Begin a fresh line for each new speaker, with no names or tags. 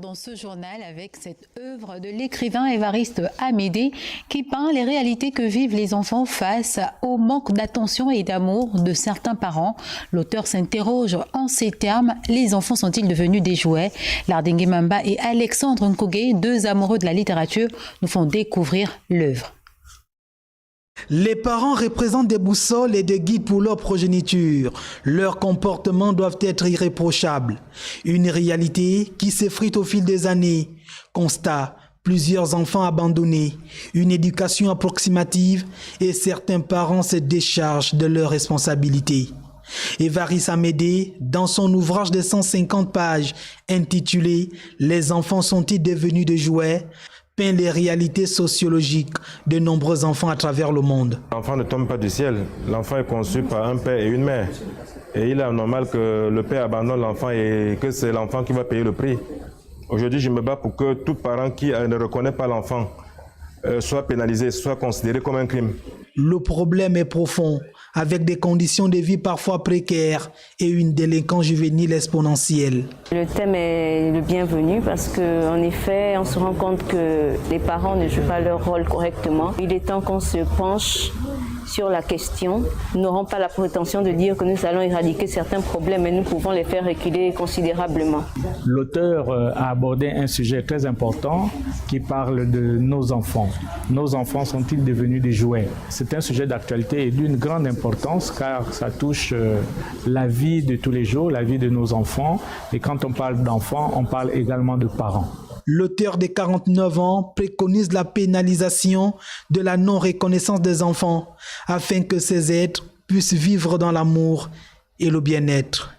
Dans ce journal avec cette œuvre de l'écrivain Évariste Amédée qui peint les réalités que vivent les enfants face au manque d'attention et d'amour de certains parents. L'auteur s'interroge en ces termes: les enfants sont-ils devenus des jouets? Lardingue Mamba et Alexandre Nkogé, deux amoureux de la littérature, nous font découvrir l'œuvre.
Les parents représentent des boussoles et des guides pour leur progéniture. Leurs comportements doivent être irréprochables. Une réalité qui s'effrite au fil des années. Constat: plusieurs enfants abandonnés, une éducation approximative et certains parents se déchargent de leurs responsabilités. Évariste Amédée, dans son ouvrage de 150 pages intitulé « Les enfants sont-ils devenus des jouets ?», peint les réalités sociologiques de nombreux enfants à travers le monde.
L'enfant ne tombe pas du ciel. L'enfant est conçu par un père et une mère. Et il est normal que le père abandonne l'enfant et que c'est l'enfant qui va payer le prix. Aujourd'hui, je me bats pour que tout parent qui ne reconnaît pas l'enfant soit pénalisé, soit considéré comme un crime.
Le problème est profond, avec des conditions de vie parfois précaires et une délinquance juvénile exponentielle.
Le thème est le bienvenu parce qu'en effet, on se rend compte que les parents ne jouent pas leur rôle correctement. Il est temps qu'on se penche sur la question. Nous n'aurons pas la prétention de dire que nous allons éradiquer certains problèmes, mais nous pouvons les faire reculer considérablement.
L'auteur a abordé un sujet très important qui parle de nos enfants. Nos enfants sont-ils devenus des jouets? C'est un sujet d'actualité et d'une grande importance car ça touche la vie de tous les jours, la vie de nos enfants. Et quand on parle d'enfants, on parle également de parents.
L'auteur de 49 ans préconise la pénalisation de la non-reconnaissance des enfants afin que ces êtres puissent vivre dans l'amour et le bien-être.